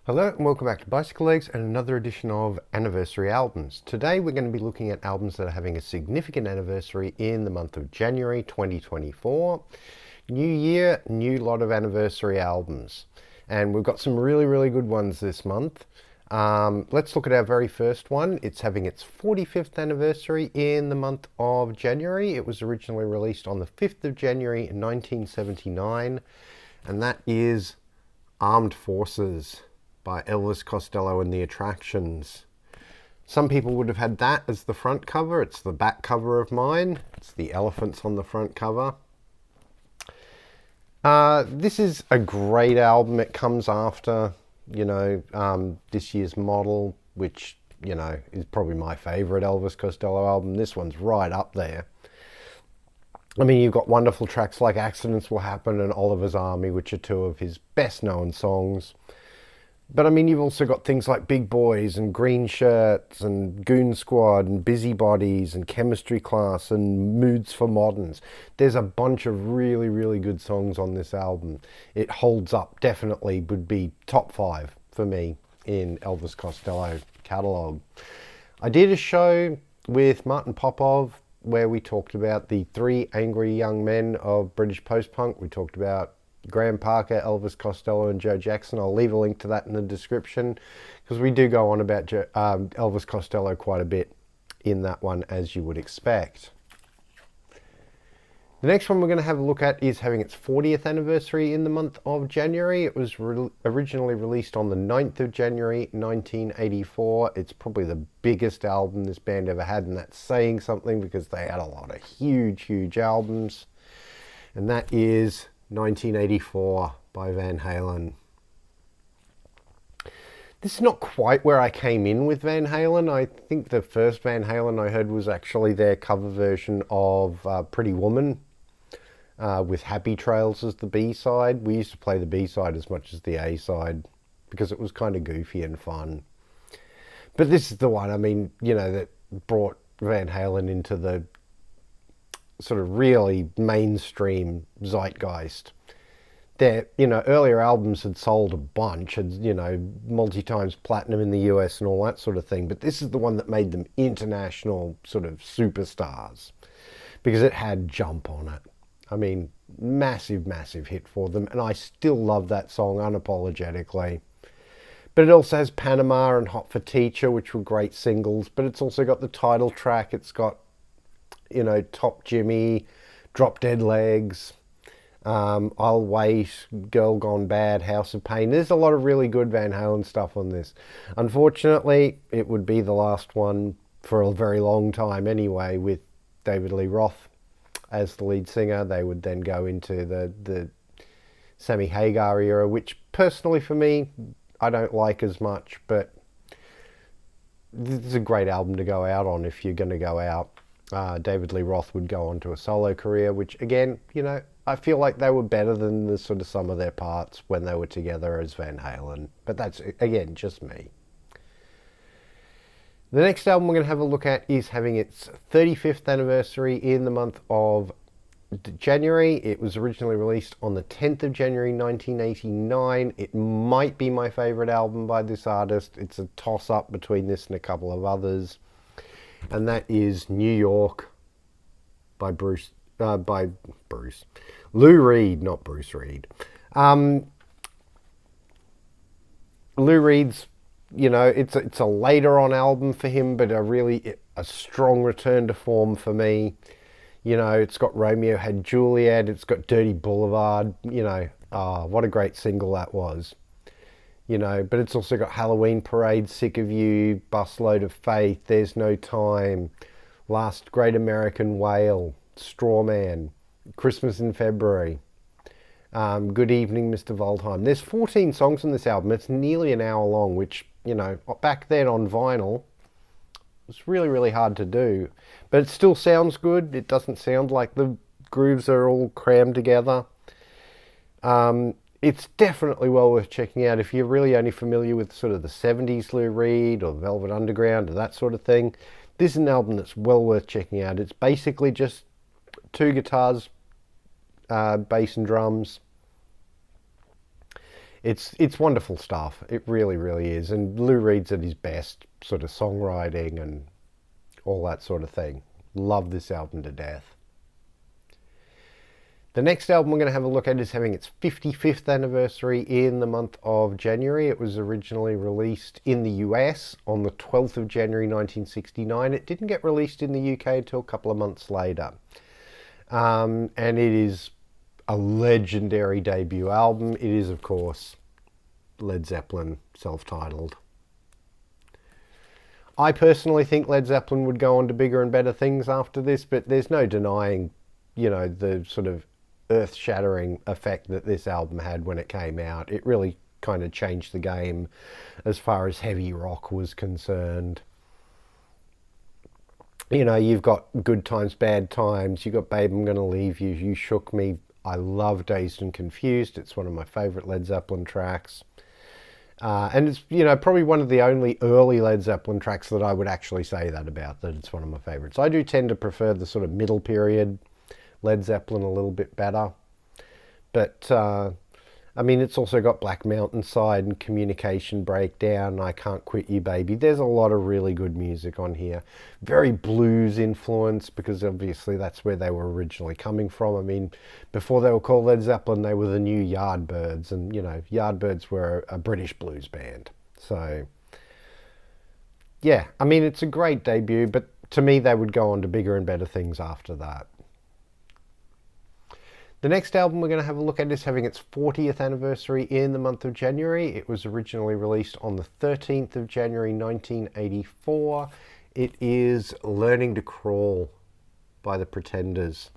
Hello and welcome back to Bicycle Legs and another edition of Anniversary Albums. Today we're going to be looking at albums that are having a significant anniversary in the month of January 2024. New year, new lot of anniversary albums. And we've got some really good ones this month. Let's look at our very first one. It's having its 45th anniversary in the month of January. It was originally released on the 5th of January in 1979. And that is Armed Forces by Elvis Costello and the Attractions. Some people would have had that as the front cover. It's the back cover of mine. It's the elephants on the front cover. This is a great album. It comes after, this year's Model, which, is probably my favorite Elvis Costello album. This one's right up there. I mean, you've got wonderful tracks like Accidents Will Happen and Oliver's Army, which are two of his best known songs. But I mean, you've also got things like Big Boys and Green Shirts and Goon Squad and Busybodies and Chemistry Class and Moods for Moderns. There's a bunch of really good songs on this album. It holds up, definitely would be top 5 for me in Elvis Costello catalogue. I did a show with Martin Popoff where we talked about the 3 angry young men of British post-punk. We talked about Graham Parker, Elvis Costello and Joe Jackson. I'll leave a link to that in the description because we do go on about Elvis Costello quite a bit in that one, as you would expect. The next one we're going to have a look at is having its 40th anniversary in the month of January. It was originally released on the 9th of January 1984. It's probably the biggest album this band ever had, and that's saying something because they had a lot of huge albums. And that is 1984 by Van Halen. This is not quite where I came in with Van Halen. I think the first Van Halen I heard was actually their cover version of Pretty Woman with Happy Trails as the B-side. We used to play the B-side as much as the A-side because it was kind of goofy and fun. But this is the one, I mean, that brought Van Halen into the sort of really mainstream zeitgeist. Their, earlier albums had sold a bunch, had, multi times platinum in the US and all that sort of thing, but this is the one that made them international sort of superstars because it had Jump on it. I mean, massive hit for them, and I still love that song unapologetically. But it also has Panama and Hot for Teacher, which were great singles, but it's also got the title track. It's got Top Jimmy, Drop Dead Legs, I'll Wait, Girl Gone Bad, House of Pain. There's a lot of really good Van Halen stuff on this. Unfortunately, it would be the last one for a very long time anyway, with David Lee Roth as the lead singer. They would then go into the Sammy Hagar era, which personally for me, I don't like as much, but this is a great album to go out on if you're going to go out. David Lee Roth would go on to a solo career, which again, I feel like they were better than the sort of sum of their parts when they were together as Van Halen. But that's, again, just me. The next album we're going to have a look at is having its 35th anniversary in the month of January. It was originally released on the 10th of January 1989. It might be my favorite album by this artist. It's a toss-up between this and a couple of others. And that is New York by Lou Reed, not Bruce Reed. Lou Reed's, it's a later on album for him, but a strong return to form for me. It's got Romeo Had Juliet, it's got Dirty Boulevard, what a great single that was. But it's also got Halloween Parade, Sick of You, Busload of Faith, There's No Time, Last Great American Whale, Straw Man, Christmas in February, Good Evening Mr. Waldheim. There's 14 songs on this album. It's nearly an hour long, which, back then on vinyl, was really hard to do. But it still sounds good. It doesn't sound like the grooves are all crammed together. It's definitely well worth checking out if you're really only familiar with sort of the 70s Lou Reed or Velvet Underground or that sort of thing. This is an album that's well worth checking out. It's basically just 2 guitars, bass and drums. It's wonderful stuff. It really, really is. And Lou Reed's at his best, sort of songwriting and all that sort of thing. Love this album to death. The next album we're going to have a look at is having its 55th anniversary in the month of January. It was originally released in the US on the 12th of January 1969. It didn't get released in the UK until a couple of months later. And it is a legendary debut album. It is, of course, Led Zeppelin, self-titled. I personally think Led Zeppelin would go on to bigger and better things after this, but there's no denying, the sort of earth-shattering effect that this album had when it came out. It really kind of changed the game as far as heavy rock was concerned. You've got Good Times, Bad Times, you've got Babe, I'm Gonna Leave You, You Shook Me. I love Dazed and Confused. It's one of my favourite Led Zeppelin tracks. And it's, probably one of the only early Led Zeppelin tracks that I would actually say that about, that it's one of my favourites. I do tend to prefer the sort of middle period Led Zeppelin a little bit better. But, it's also got Black Mountain Side and Communication Breakdown, I Can't Quit You Baby. There's a lot of really good music on here. Very blues influence, because obviously that's where they were originally coming from. Before they were called Led Zeppelin, they were the new Yardbirds. And, Yardbirds were a British blues band. So, yeah, it's a great debut, but to me they would go on to bigger and better things after that. The next album we're going to have a look at is having its 40th anniversary in the month of January. It was originally released on the 13th of January 1984. It is Learning to Crawl by the Pretenders.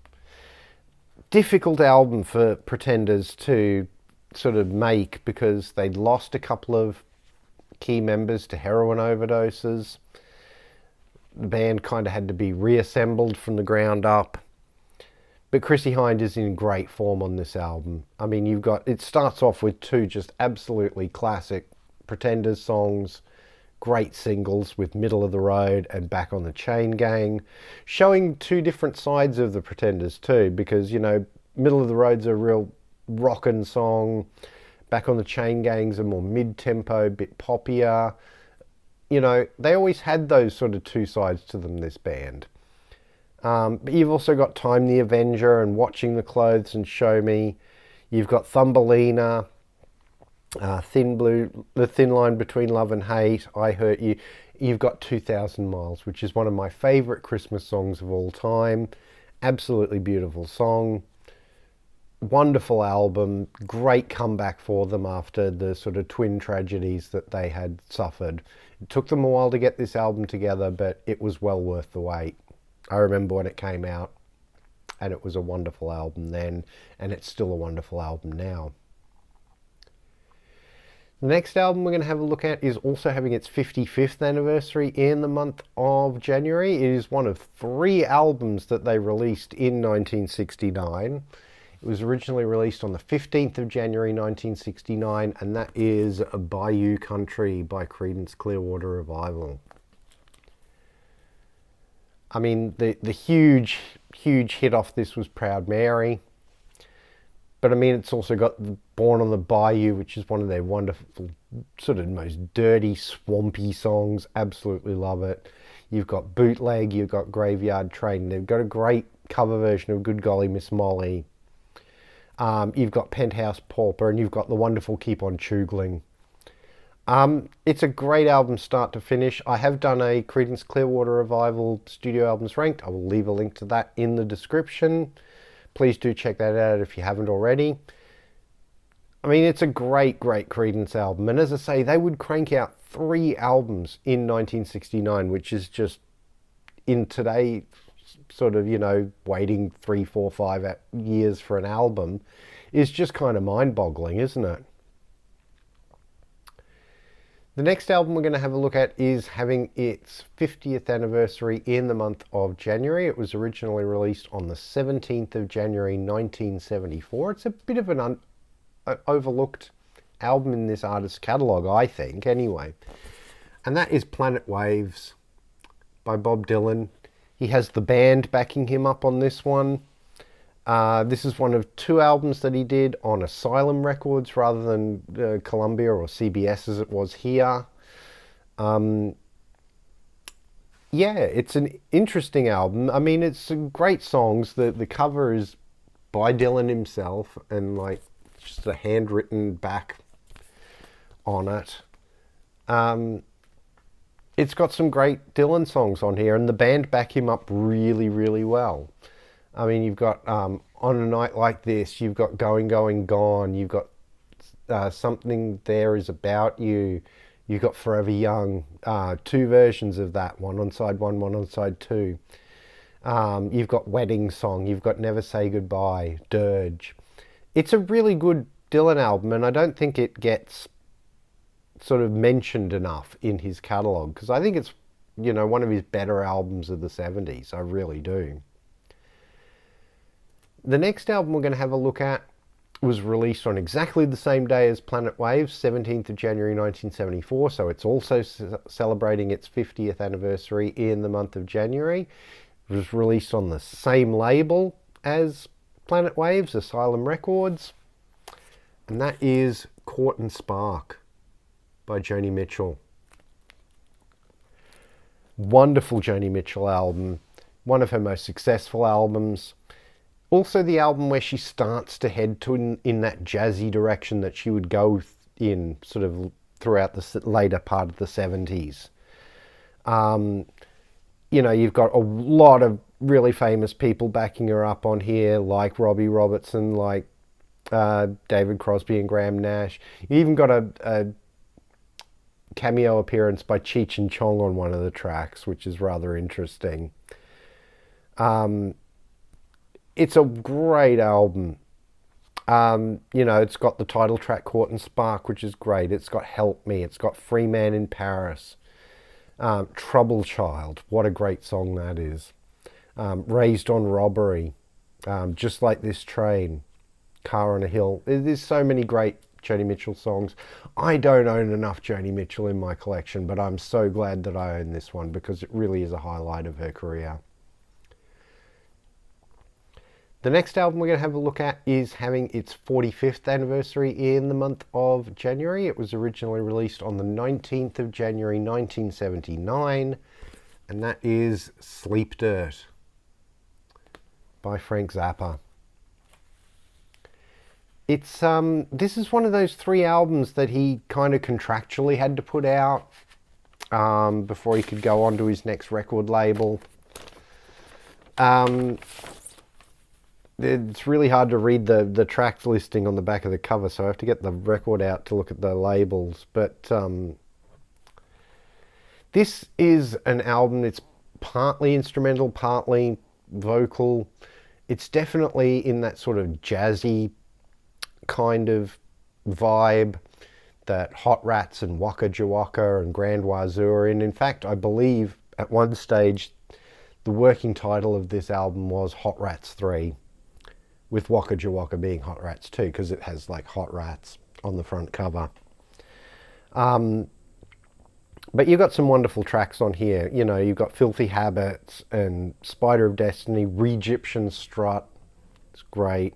Difficult album for Pretenders to sort of make, because they'd lost a couple of key members to heroin overdoses. The band kind of had to be reassembled from the ground up. But Chrissie Hynde is in great form on this album. It starts off with two just absolutely classic Pretenders songs, great singles with Middle of the Road and Back on the Chain Gang, showing two different sides of the Pretenders too, because, Middle of the Road's a real rockin' song, Back on the Chain Gang's a more mid-tempo, bit poppier. They always had those sort of two sides to them, this band. But you've also got Time the Avenger and Watching the Clothes and Show Me. You've got Thumbelina, Thin Blue, The Thin Line Between Love and Hate, I Hurt You. You've got 2,000 Miles, which is one of my favourite Christmas songs of all time. Absolutely beautiful song. Wonderful album. Great comeback for them after the sort of twin tragedies that they had suffered. It took them a while to get this album together, but it was well worth the wait. I remember when it came out, and it was a wonderful album then, and it's still a wonderful album now. The next album we're going to have a look at is also having its 55th anniversary in the month of January. It is one of 3 albums that they released in 1969. It was originally released on the 15th of January 1969, and that is Bayou Country by Creedence Clearwater Revival. The huge hit off this was Proud Mary. But it's also got Born on the Bayou, which is one of their wonderful, sort of most dirty, swampy songs. Absolutely love it. You've got Bootleg, you've got Graveyard Train. They've got a great cover version of Good Golly Miss Molly. You've got Penthouse Pauper, and you've got the wonderful Keep on Choogling. It's a great album start to finish. I have done a Creedence Clearwater Revival Studio Albums Ranked. I will leave a link to that in the description. Please do check that out if you haven't already. It's a great Creedence album. And as I say, they would crank out 3 albums in 1969, which is just, in today, sort of, waiting 3, 4, 5 years for an album is just kind of mind-boggling, isn't it? The next album we're going to have a look at is having its 50th anniversary in the month of January. It was originally released on the 17th of January 1974. It's a bit of an overlooked album in this artist's catalogue, I think, anyway. And that is Planet Waves by Bob Dylan. He has the band backing him up on this one. This is one of 2 albums that he did on Asylum Records rather than Columbia or CBS as it was here. Yeah, it's an interesting album. I mean, it's some great songs. The cover is by Dylan himself, and like just a handwritten back on it. It's got some great Dylan songs on here, and the band back him up really, really well. I mean, you've got On a Night Like This, you've got Going, Going, Gone, you've got Something There Is About You, you've got Forever Young, 2 versions of that, one on side 1, one on side 2. You've got Wedding Song, you've got Never Say Goodbye, Dirge. It's a really good Dylan album, and I don't think it gets sort of mentioned enough in his catalogue, because I think it's, you know, one of his better albums of the 70s. I really do. The next album we're going to have a look at was released on exactly the same day as Planet Waves, 17th of January 1974, so it's also celebrating its 50th anniversary in the month of January. It was released on the same label as Planet Waves, Asylum Records, and that is Court and Spark by Joni Mitchell. Wonderful Joni Mitchell album, one of her most successful albums. Also the album where she starts to head to in that jazzy direction that she would go in sort of throughout the later part of the 70s. You know, you've got a lot of really famous people backing her up on here, like Robbie Robertson, like David Crosby and Graham Nash. You even got a cameo appearance by Cheech and Chong on one of the tracks, which is rather interesting. It's a great album. You know, it's got the title track Court and Spark, which is great. It's got Help Me. It's got Free Man in Paris. Trouble Child. What a great song that is. Raised on Robbery. Just Like This Train. Car on a Hill. There's so many great Joni Mitchell songs. I don't own enough Joni Mitchell in my collection, but I'm so glad that I own this one because it really is a highlight of her career. The next album we're going to have a look at is having its 45th anniversary in the month of January. It was originally released on the 19th of January 1979, and that is Sleep Dirt by Frank Zappa. It's this is one of those 3 albums that he kind of contractually had to put out before he could go on to his next record label. It's really hard to read the tracks listing on the back of the cover, so I have to get the record out to look at the labels. But this is an album that's partly instrumental, partly vocal. It's definitely in that sort of jazzy kind of vibe that Hot Rats and Waka Jawaka and Grand Wazoo are in. In fact, I believe at one stage the working title of this album was Hot Rats 3, with Waka Jawaka being Hot Rats 2, because it has like Hot Rats on the front cover. But you've got some wonderful tracks on here. You know, you've got Filthy Habits and Spider of Destiny, Re-Egyptian Strut. It's great.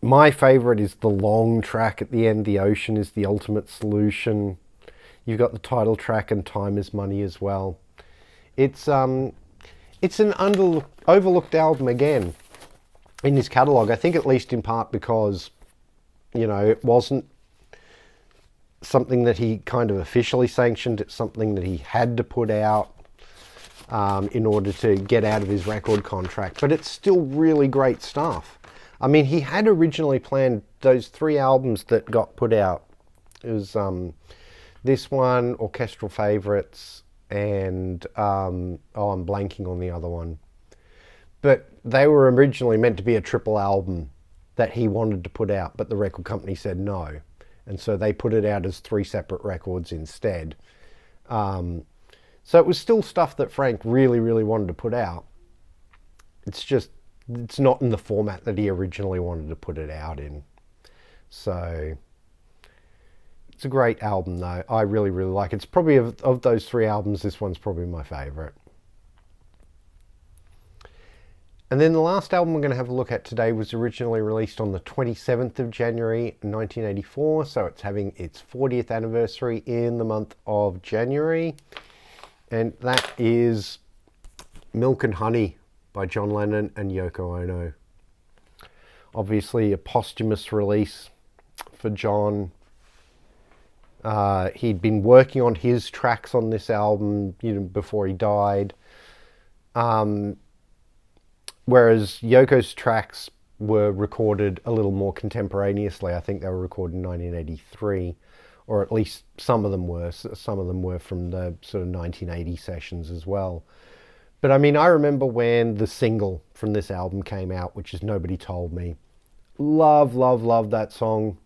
My favourite is the long track at the end, The Ocean is the Ultimate Solution. You've got the title track and Time is Money as well. It's an overlooked album again in his catalogue. I think at least in part because, you know, it wasn't something that he kind of officially sanctioned. It's something that he had to put out in order to get out of his record contract. But it's still really great stuff. I mean, he had originally planned those 3 albums that got put out. It was this one, Orchestral Favourites, and I'm blanking on the other one. But they were originally meant to be a triple album that he wanted to put out, but the record company said no. And so they put it out as 3 separate records instead. So it was still stuff that Frank really, really wanted to put out. It's not in the format that he originally wanted to put it out in. So it's a great album though. I really, really like it. It's probably of those 3 albums, this one's probably my favourite. And then the last album we're going to have a look at today was originally released on the 27th of January 1984, so it's having its 40th anniversary in the month of January, and that is Milk and Honey by John Lennon and Yoko Ono. Obviously a posthumous release for John. He'd been working on his tracks on this album, before he died. Whereas Yoko's tracks were recorded a little more contemporaneously. I think they were recorded in 1983, or at least some of them were. Some of them were from the sort of 1980 sessions as well. But I mean, I remember when the single from this album came out, which is Nobody Told Me. Love, love, love that song.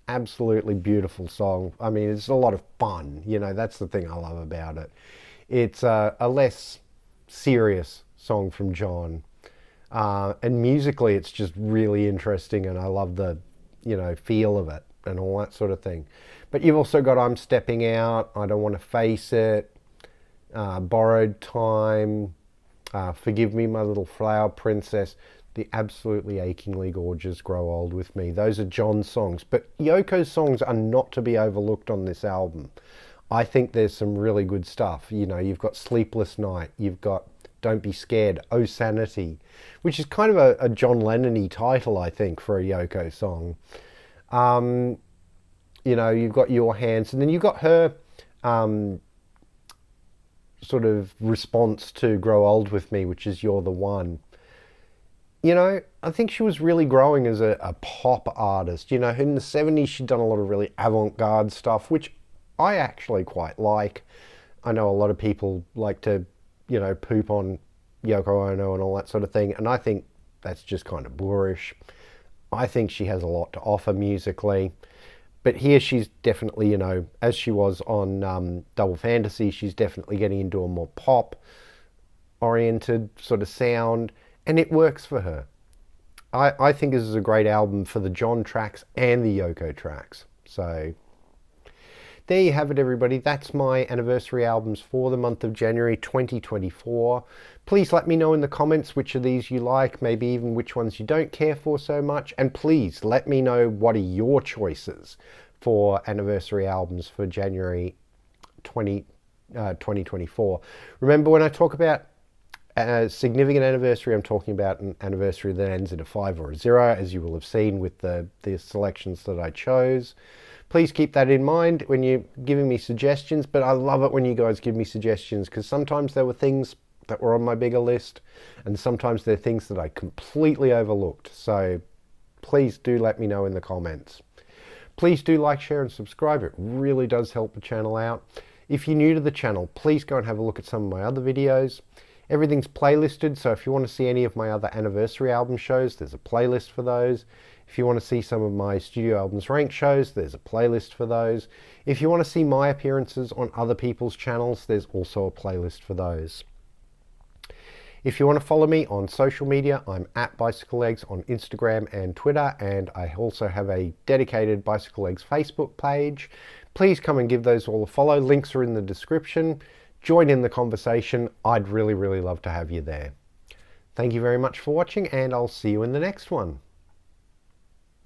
Absolutely beautiful song. I mean, it's a lot of fun. That's the thing I love about it. It's a less serious song from John. And musically, it's just really interesting, and I love the, feel of it and all that sort of thing. But you've also got I'm Stepping Out, I Don't Want to Face It, Borrowed Time, Forgive Me, My Little Flower Princess, the absolutely achingly gorgeous Grow Old With Me. Those are John's songs, but Yoko's songs are not to be overlooked on this album. I think there's some really good stuff. You've got Sleepless Night, you've got Don't Be Scared, Oh Sanity, which is kind of a John Lennon-y title, I think, for a Yoko song. You've got Your Hands, and then you've got her sort of response to Grow Old With Me, which is You're the One. I think she was really growing as a pop artist. In the 70s, she'd done a lot of really avant-garde stuff, which I actually quite like. I know a lot of people like to, poop on Yoko Ono and all that sort of thing, and I think that's just kind of boorish. I think she has a lot to offer musically. But here she's definitely, as she was on Double Fantasy, she's definitely getting into a more pop-oriented sort of sound, and it works for her. I think this is a great album for the John tracks and the Yoko tracks. So there you have it, everybody. That's my anniversary albums for the month of January 2024. Please let me know in the comments which of these you like, maybe even which ones you don't care for so much. And please let me know what are your choices for anniversary albums for January 2024. Remember, when I talk about a significant anniversary, I'm talking about an anniversary that ends in a 5 or a 0, as you will have seen with the selections that I chose. Please keep that in mind when you're giving me suggestions, but I love it when you guys give me suggestions, because sometimes there were things that were on my bigger list, and sometimes they're things that I completely overlooked. So please do let me know in the comments. Please do like, share, and subscribe. It really does help the channel out. If you're new to the channel, please go and have a look at some of my other videos. Everything's playlisted, so if you want to see any of my other anniversary album shows, there's a playlist for those. If you want to see some of my studio albums ranked shows, there's a playlist for those. If you want to see my appearances on other people's channels, there's also a playlist for those. If you want to follow me on social media, I'm at bicyclelegs on Instagram and Twitter, and I also have a dedicated bicyclelegs Facebook page. Please come and give those all a follow. Links are in the description. Join in the conversation. I'd really, really love to have you there. Thank you very much for watching, and I'll see you in the next one.